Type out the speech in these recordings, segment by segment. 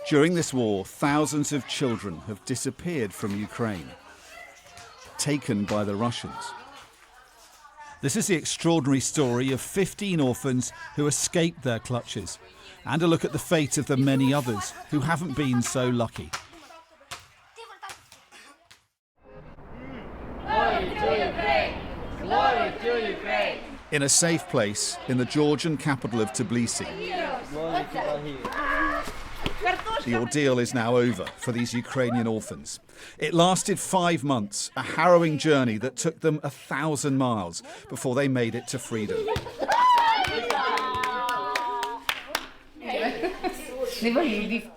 During this war, thousands of children have disappeared from Ukraine, taken by the Russians. This is the extraordinary story of 15 orphans who escaped their clutches, and a look at the fate of the many others who haven't been so lucky. In a safe place in the Georgian capital of Tbilisi. The ordeal is now over for these Ukrainian orphans. It lasted 5 months, a harrowing journey that took them 1,000 miles before they made it to freedom.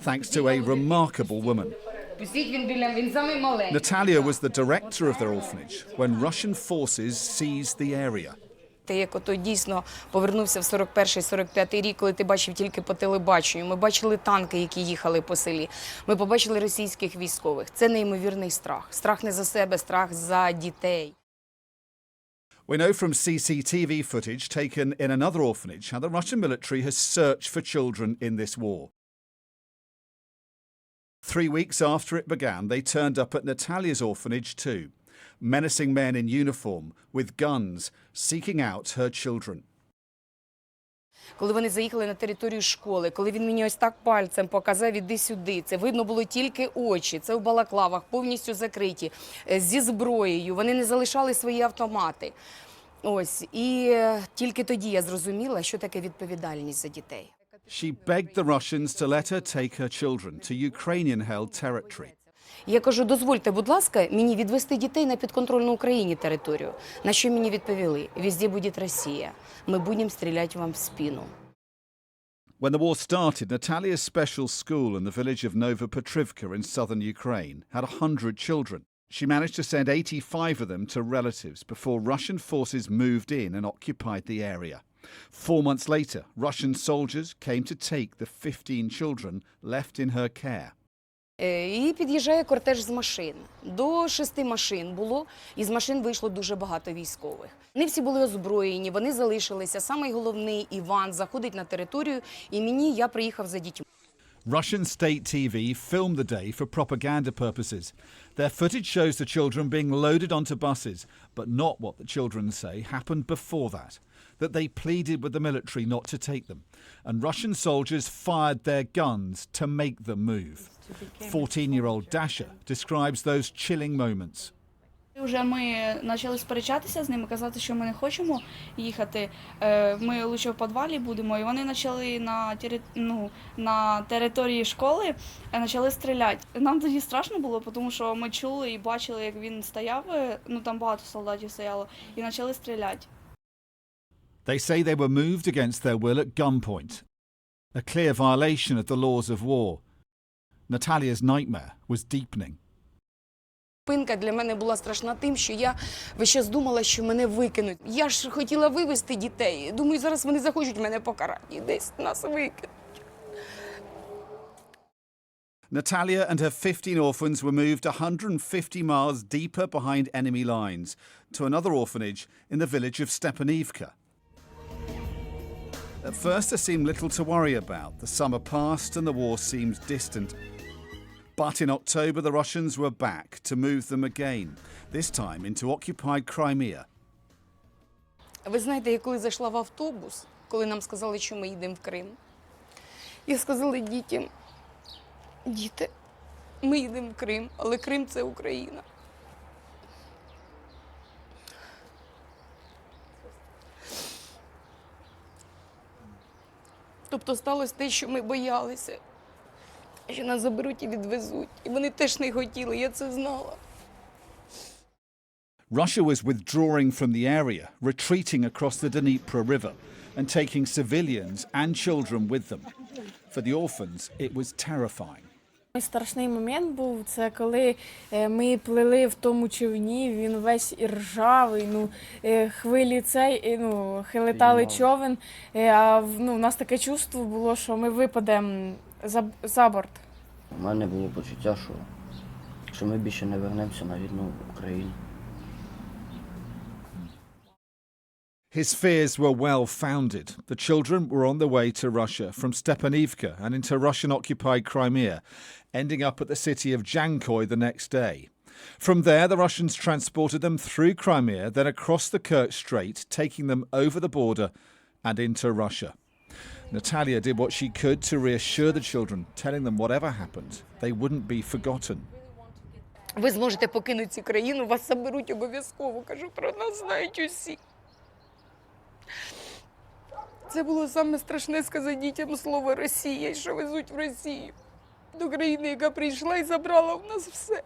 Thanks to a remarkable woman. Natalia was the director of their orphanage when Russian forces seized the area. Як ото дійсно повернувся в 41-45 рік, коли ти бачив тільки по телебаченню. Ми бачили танки, які їхали по селі. Ми побачили російських військових. Це неймовірний страх. Страх не за себе, страх за дітей. We know from CCTV footage taken in another orphanage how the Russian military has searched for children in this war. 3 weeks after it began, they turned up at Natalia's orphanage too. Menacing men in uniform with guns seeking out her children. Коли вони заїхали на територію школи, коли він мені ось так пальцем показав, іди сюди, це видно було тільки очі, це в балаклавах, повністю закриті, зі зброєю, вони не залишали свої автомати. Ось, і тільки тоді я зрозуміла, що таке відповідальність за дітей. She begged the Russians to let her take her children to Ukrainian-held territory. Я кажу, дозвольте, будь ласка, мені відвести дітей на підконтрольну Україні територію. На що мені відповіли? Везде буде Росія. Ми будемо стріляти вам в спину. When the war started, Natalia's special school in the village of Novopetrivka in southern Ukraine had 100 children. She managed to send 85 of them to relatives before Russian forces moved in and occupied the area. 4 months later, Russian soldiers came to take the 15 children left in her care. І під'їжджає кортеж з машин. До 6 машин було, і з машин вийшло дуже багато військових. Вони всі були озброєні, вони залишилися. Самий головний Іван заходить на територію, і я приїхав за дітьми. Russian state TV filmed the day for propaganda purposes. Their footage shows the children being loaded onto buses, but not what the children say happened before that. That they pleaded with the military not to take them, and Russian soldiers fired their guns to make them move. 14-year-old Dasha describes those chilling moments. Вже ми почали сперечатися з ними, казати, що ми не хочемо їхати, ми лише в підвалі будемо. І вони почали на території школи почали стріляти. Нам тоді страшно було, тому що ми чули і бачили, як він стояв, там багато солдатів стояло, і почали стріляти. They say they were moved against their will at gunpoint, a clear violation of the laws of war. Natalia's nightmare was deepening. Зупинка для мене була страшна тим, що я весь час думала, що мене викинуть. Я ж хотіла вивезти дітей. Думаю, зараз вони захочуть мене покарати і десь нас викинуть. Natalia and her 15 orphans were moved 150 miles deeper behind enemy lines to another orphanage in the village of Stepanivka. At first there seemed little to worry about. The summer passed and the war seemed distant. But in October the Russians were back to move them again, this time into occupied Crimea. Ви знаєте, я коли зайшла в автобус, коли нам сказали, що ми їдемо в Крим, я сказала дітям, діти, ми їдемо в Крим, але Крим – це Україна. Тобто сталося те, що ми боялися, що нас заберуть і відвезуть. І вони теж не хотіли, я це знала. Russia was withdrawing from the area, retreating across the Dnipro River and taking civilians and children with them. For the orphans, it was terrifying. Страшний момент був, це коли ми плили в тому човні, він весь іржавий, хвилі хилитали човен, а в нас таке чувство було, що ми випадемо за борт. У мене було почуття, що ми більше не повернемося на рідну Україну. His fears were well founded. The children were on their way to Russia from Stepanivka and into Russian-occupied Crimea, ending up at the city of Jankoy the next day. From there, the Russians transported them through Crimea, then across the Kerch Strait, taking them over the border and into Russia. Natalia did what she could to reassure the children, telling them whatever happened, they wouldn't be forgotten. Ви зможете покинути цю країну, вас заберуть обов'язково. Кажу, про нас знають усі. Це було саме страшне сказати дітям слово «Росія», що везуть в Росію. До країни, яка прийшла і забрала в нас все.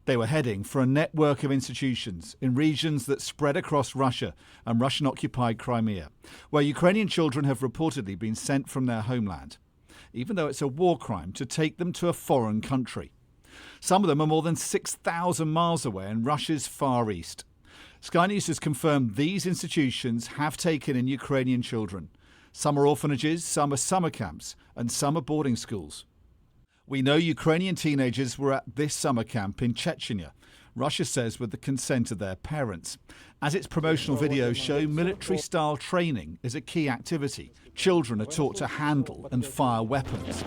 They were heading for a network of institutions in regions that spread across Russia and Russian-occupied Crimea, where Ukrainian children have reportedly been sent from their homeland, even though it's a war crime to take them to a foreign country. Some of them are more than 6,000 miles away in Russia's Far East. Sky News has confirmed these institutions have taken in Ukrainian children. Some are orphanages, some are summer camps, and some are boarding schools. We know Ukrainian teenagers were at this summer camp in Chechnya, Russia says with the consent of their parents. As its promotional videos show, military-style training is a key activity. Children are taught to handle and fire weapons.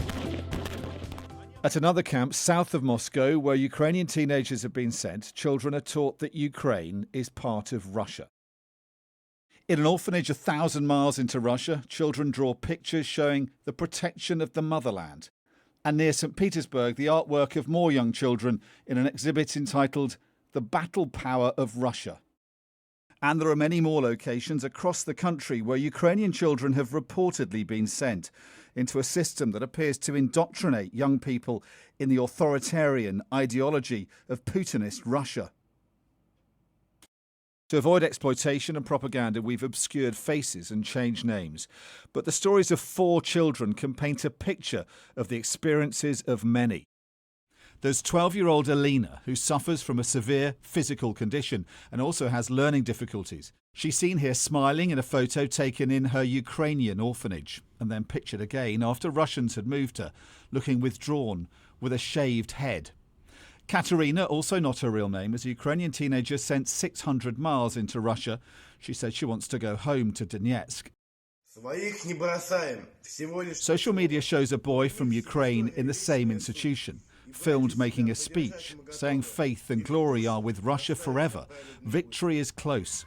At another camp south of Moscow, where Ukrainian teenagers have been sent, children are taught that Ukraine is part of Russia. In an orphanage 1,000 miles into Russia, children draw pictures showing the protection of the motherland. And near St. Petersburg, the artwork of more young children in an exhibit entitled The Battle Power of Russia. And there are many more locations across the country where Ukrainian children have reportedly been sent into a system that appears to indoctrinate young people in the authoritarian ideology of Putinist Russia. To avoid exploitation and propaganda, we've obscured faces and changed names. But the stories of 4 children can paint a picture of the experiences of many. There's 12-year-old Alina, who suffers from a severe physical condition and also has learning difficulties. She's seen here smiling in a photo taken in her Ukrainian orphanage, and then pictured again after Russians had moved her, looking withdrawn, with a shaved head. Katerina, also not her real name, is a Ukrainian teenager sent 600 miles into Russia. She says she wants to go home to Donetsk. Social media shows a boy from Ukraine in the same institution, filmed making a speech, saying faith and glory are with Russia forever. Victory is close.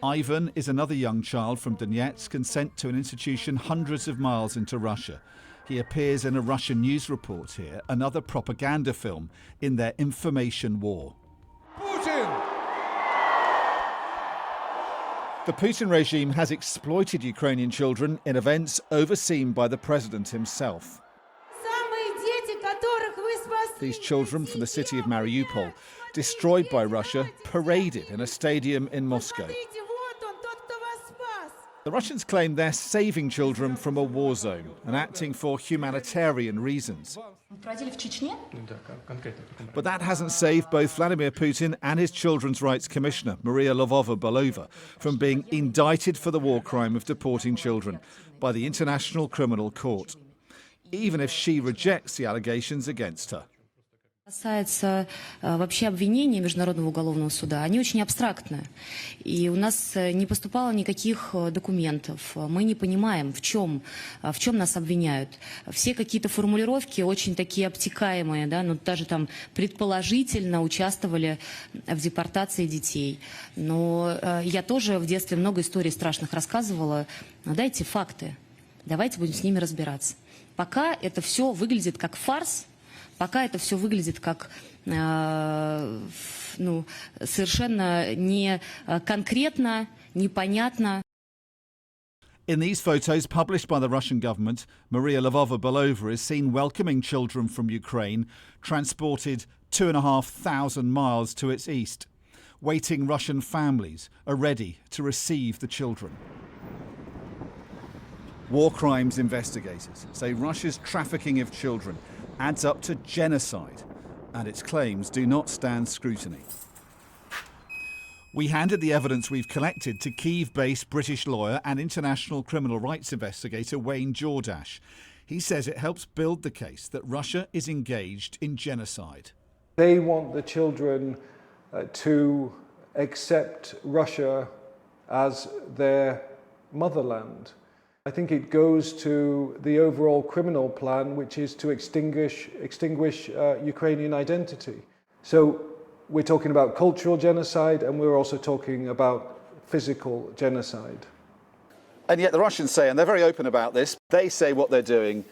Ivan is another young child from Donetsk and sent to an institution hundreds of miles into Russia. He appears in a Russian news report here, another propaganda film in their information war. Putin! The Putin regime has exploited Ukrainian children in events overseen by the president himself. These children from the city of Mariupol, destroyed by Russia, paraded in a stadium in Moscow. The Russians claim they're saving children from a war zone and acting for humanitarian reasons. But that hasn't saved both Vladimir Putin and his Children's Rights Commissioner, Maria Lvova-Belova, from being indicted for the war crime of deporting children by the International Criminal Court, even if she rejects the allegations against her. Касается вообще обвинений Международного уголовного суда, они очень абстрактные. И у нас не поступало никаких документов. Мы не понимаем, в чем нас обвиняют. Все какие-то формулировки очень такие обтекаемые, да, ну, даже там предположительно участвовали в депортации детей. Но я тоже в детстве много историй страшных рассказывала. Дайте факты, давайте будем с ними разбираться. Пока это все выглядит как фарс, пока это все выглядит как совершенно не конкретно, непонятно. In these photos published by the Russian government, Maria Lvova-Belova is seen welcoming children from Ukraine, transported 2,500 miles to its east. Waiting Russian families are ready to receive the children. War crimes investigators say Russia's trafficking of children adds up to genocide, and its claims do not stand scrutiny. We handed the evidence we've collected to Kyiv-based British lawyer and international criminal rights investigator Wayne Jordash. He says it helps build the case that Russia is engaged in genocide. They want the children to accept Russia as their motherland. I think it goes to the overall criminal plan, which is to extinguish Ukrainian identity. So we're talking about cultural genocide, and we're also talking about physical genocide. And yet the Russians say, and they're very open about this, they say what they're doing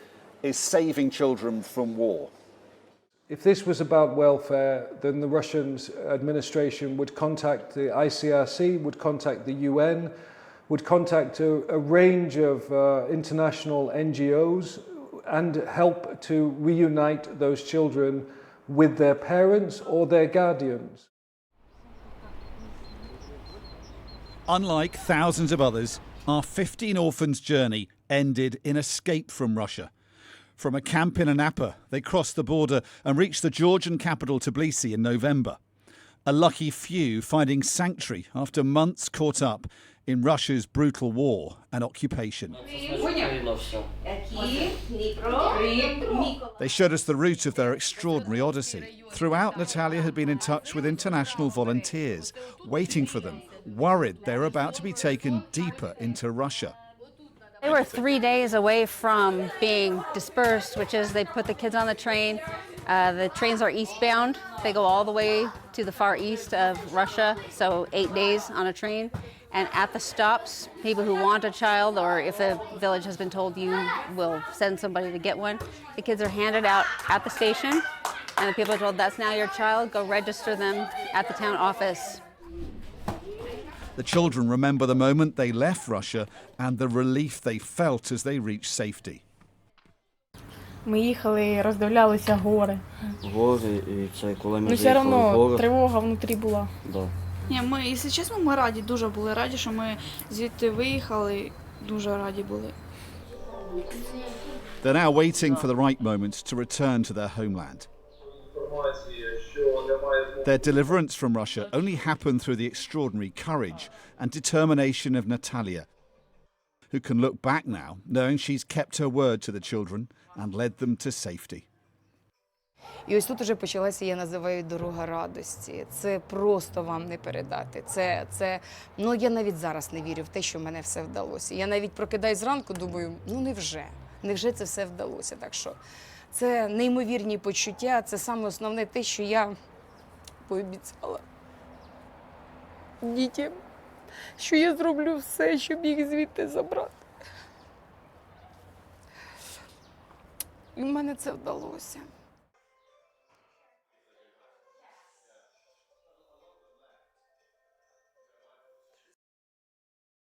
is saving children from war. If this was about welfare, then the Russian administration would contact the ICRC, would contact the UN, would contact a range of international NGOs and help to reunite those children with their parents or their guardians. Unlike thousands of others, our 15 orphans' journey ended in escape from Russia. From a camp in Anapa, they crossed the border and reached the Georgian capital Tbilisi in November. A lucky few finding sanctuary after months caught up in Russia's brutal war and occupation. They showed us the route of their extraordinary odyssey. Throughout, Natalia had been in touch with international volunteers, waiting for them, worried they were about to be taken deeper into Russia. They were 3 days away from being dispersed, which is they put the kids on the train. The trains are eastbound. They go all the way to the far east of Russia, so 8 days on a train. And at the stops, people who want a child, or if a village has been told you will send somebody to get one, the kids are handed out at the station, and the people are told, that's now your child, go register them at the town office. The children remember the moment they left Russia and the relief they felt as they reached safety. Ми їхали і роздивлялися гори. Гори, і це коли ми Ну, все заїхали в одно гори. тривога внутрі була. Да. Ні, ми, якщо чесно, ми раді, дуже були раді, що ми звідти виїхали, дуже раді були. They're now waiting for the right moment to return to their homeland. Their deliverance from Russia only happened through the extraordinary courage and determination of Natalia, who can look back now, knowing she's kept her word to the children and led them to safety. І ось тут уже почалася, я називаю, дорога радості. Це просто вам не передати. Ну, я навіть зараз не вірю в те, що в мене все вдалося. Я навіть прокидаюсь зранку, думаю, ну невже? Невже це все вдалося? Так що це неймовірні почуття, це саме основне те, що я пообіцяла дітям, що я зроблю все, щоб їх звідти забрати. І в мене це вдалося.